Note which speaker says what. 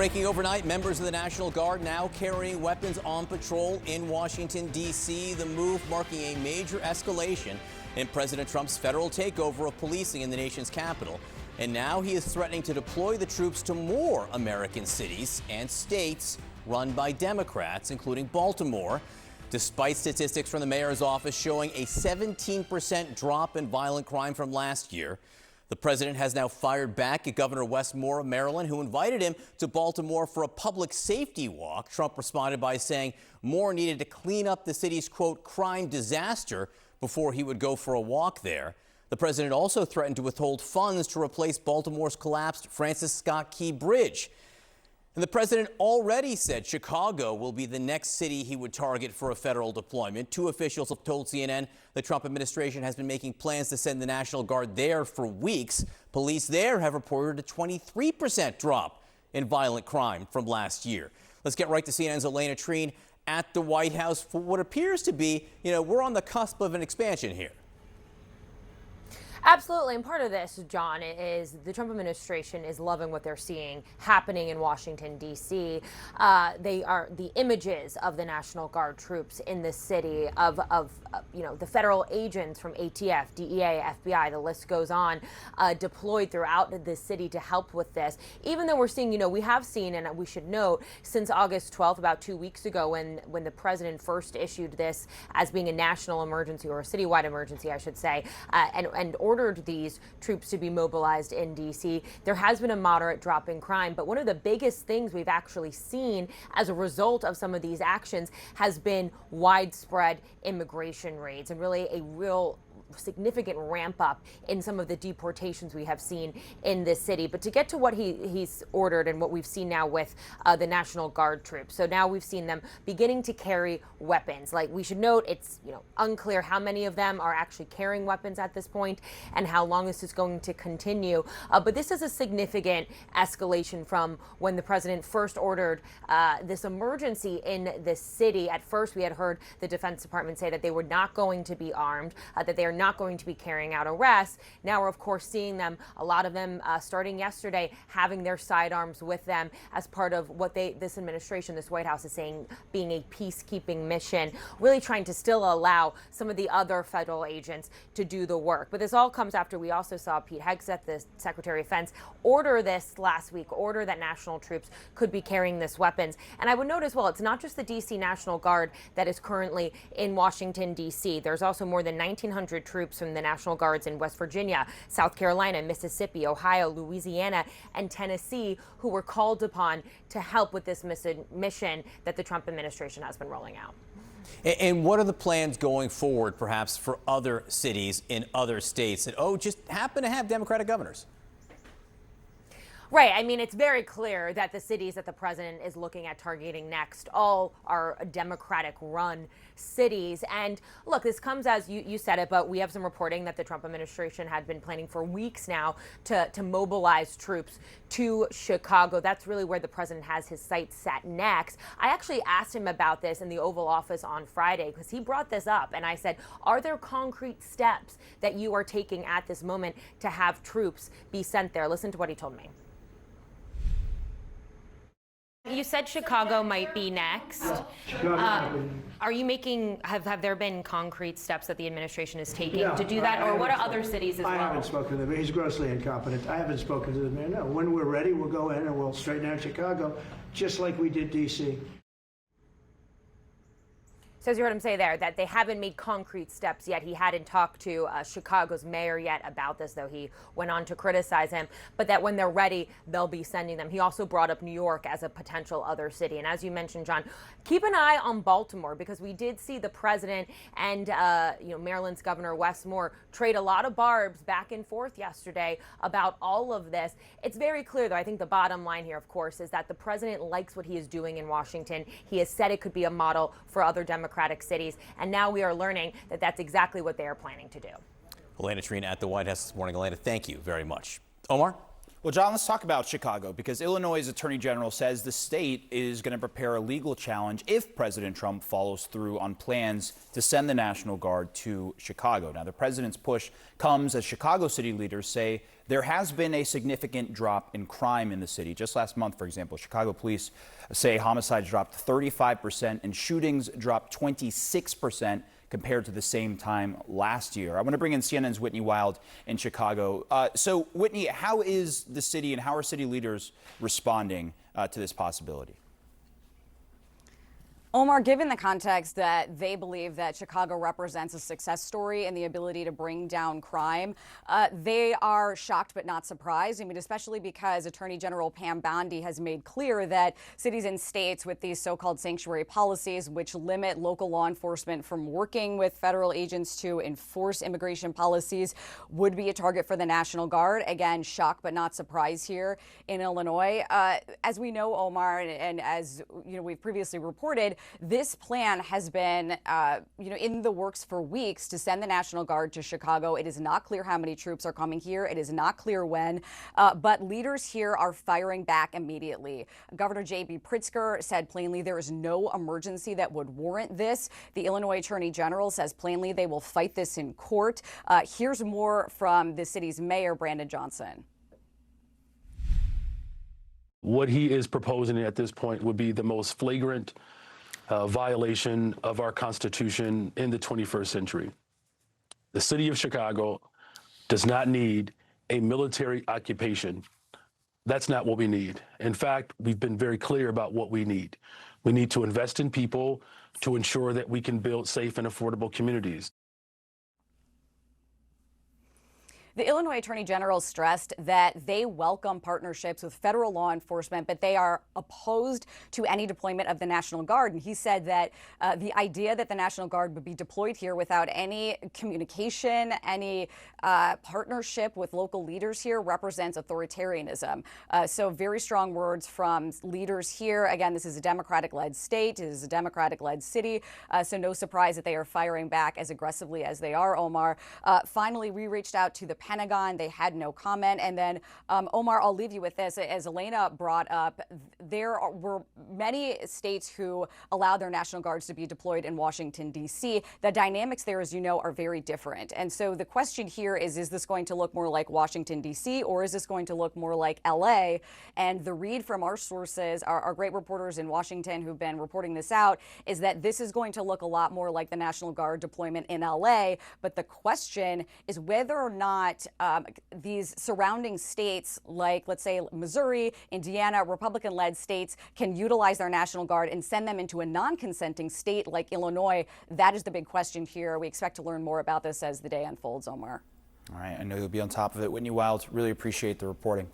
Speaker 1: Breaking overnight, members of the National Guard now carrying weapons on patrol in Washington, D.C. The move marking a major escalation in President Trump's federal takeover of policing in the nation's capital. And now he is threatening to deploy the troops to more American cities and states run by Democrats, including Baltimore. Despite statistics from the mayor's office showing a 17% drop in violent crime from last year, the president has now fired back at Governor Wes Moore of Maryland, who invited him to Baltimore for a public safety walk. Trump responded by saying Moore needed to clean up the city's, quote, crime disaster before he would go for a walk there. The president also threatened to withhold funds to replace Baltimore's collapsed Francis Scott Key Bridge. And the president already said Chicago will be the next city he would target for a federal deployment. Two officials have told CNN the Trump administration has been making plans to send the National Guard there for weeks. Police there have reported a 23% drop in violent crime from last year. Let's get right to CNN's Elena Treen at the White House for what appears to be, we're on the cusp of an expansion here.
Speaker 2: Absolutely. And part of this, John, is the Trump administration is loving what they're seeing happening in Washington, D.C. They are the images of the National Guard troops in the city, of the federal agents from ATF, DEA, FBI, the list goes on, deployed throughout the city to help with this. Even though we're seeing, we have seen, and we should note, since August 12th, about 2 weeks ago, when the president first issued this as being a national emergency, or a citywide emergency, I should say, and ordered these troops to be mobilized in D.C., there has been a moderate drop in crime. But one of the biggest things we've actually seen as a result of some of these actions has been widespread immigration raids, and really a real significant ramp up in some of the deportations we have seen in this city. But to get to what he's ordered and what we've seen now with the National Guard troops. So now we've seen them beginning to carry weapons. Like, we should note, it's unclear how many of them are actually carrying weapons at this point and how long this is going to continue. But this is a significant escalation from when the president first ordered this emergency in the city. At first, we had heard the Defense Department say that they were not going to be armed, that they are not going to be carrying out arrests. Now we're, of course, seeing them, a lot of them starting yesterday, having their sidearms with them as part of what this administration, this White House, is saying being a peacekeeping mission, really trying to still allow some of the other federal agents to do the work. But this all comes after we also saw Pete Hegseth, the Secretary of Defense, order this last week, order that national troops could be carrying this weapons. And I would note as well, it's not just the D.C. National Guard that is currently in Washington, D.C. There's also more than 1,900 troops from the National Guards in West Virginia, South Carolina, Mississippi, Ohio, Louisiana, and Tennessee, who were called upon to help with this mission that the Trump administration has been rolling out.
Speaker 1: And what are the plans going forward, perhaps, for other cities in other states that, just happen to have Democratic governors?
Speaker 2: Right. I mean, it's very clear that the cities that the president is looking at targeting next all are Democratic-run cities. And look, this comes as you said it, but we have some reporting that the Trump administration had been planning for weeks now to mobilize troops to Chicago. That's really where the president has his sights set next. I actually asked him about this in the Oval Office on Friday because he brought this up. And I said, are there concrete steps that you are taking at this moment to have troops be sent there? Listen to what he told me. You said Chicago might be next. Are you making, have there been concrete steps that the administration is taking to do that? Or what are other cities as well?
Speaker 3: I haven't spoken to the mayor. He's grossly incompetent. I haven't spoken to the mayor. No. When we're ready, we'll go in and we'll straighten out Chicago, just like we did D.C.
Speaker 2: So as you heard him say there, that they haven't made concrete steps yet. He hadn't talked to Chicago's mayor yet about this, though he went on to criticize him, but that when they're ready, they'll be sending them. He also brought up New York as a potential other city. And as you mentioned, John, keep an eye on Baltimore, because we did see the president and Maryland's Governor Wes Moore trade a lot of barbs back and forth yesterday about all of this. It's very clear, though, I think the bottom line here, of course, is that the president likes what he is doing in Washington. He has said it could be a model for other Democratic cities, and now we are learning that that's exactly what they are planning to do.
Speaker 1: Elena Treen at the White House this morning. Elena, thank you very much. Omar?
Speaker 4: Well, John, let's talk about Chicago, because Illinois' Attorney General says the state is going to prepare a legal challenge if President Trump follows through on plans to send the National Guard to Chicago. Now, the president's push comes as Chicago city leaders say there has been a significant drop in crime in the city. Just last month, for example, Chicago police say homicides dropped 35% and shootings dropped 26% compared to the same time last year. I want to bring in CNN's Whitney Wild in Chicago. So, Whitney, how is the city and how are city leaders responding to this possibility?
Speaker 5: Omar, given the context that they believe that Chicago represents a success story in the ability to bring down crime, they are shocked but not surprised. I mean, especially because Attorney General Pam Bondi has made clear that cities and states with these so-called sanctuary policies, which limit local law enforcement from working with federal agents to enforce immigration policies, would be a target for the National Guard. Again, shocked but not surprised here in Illinois. As we know, Omar, and as we've previously reported, this plan has been, in the works for weeks to send the National Guard to Chicago. It is not clear how many troops are coming here. It is not clear when, but leaders here are firing back immediately. Governor J.B. Pritzker said plainly there is no emergency that would warrant this. The Illinois Attorney General says plainly they will fight this in court. Here's more from the city's mayor, Brandon Johnson.
Speaker 6: What he is proposing at this point would be the most flagrant violation of our Constitution in the 21st century. The city of Chicago does not need a military occupation. That's not what we need. In fact, we've been very clear about what we need. We need to invest in people to ensure that we can build safe and affordable communities.
Speaker 5: The Illinois Attorney General stressed that they welcome partnerships with federal law enforcement, but they are opposed to any deployment of the National Guard. And he said that the idea that the National Guard would be deployed here without any communication, any partnership with local leaders here represents authoritarianism. So very strong words from leaders here. Again, this is a Democratic-led state. It is a Democratic-led city. So no surprise that they are firing back as aggressively as they are, Omar. Finally, we reached out to the Pentagon. They had no comment. And then, Omar, I'll leave you with this. As Elena brought up, there were many states who allowed their National Guards to be deployed in Washington, D.C. The dynamics there, as you know, are very different. And so the question here is this going to look more like Washington, D.C., or is this going to look more like L.A.? And the read from our sources, our great reporters in Washington who've been reporting this out, is that this is going to look a lot more like the National Guard deployment in L.A. But the question is whether or not these surrounding states, like, let's say, Missouri, Indiana, Republican-led states, can utilize their National Guard and send them into a non-consenting state like Illinois. That is the big question here. We expect to learn more about this as the day unfolds, Omar.
Speaker 4: All right, I know you'll be on top of it. Whitney Wild, really appreciate the reporting.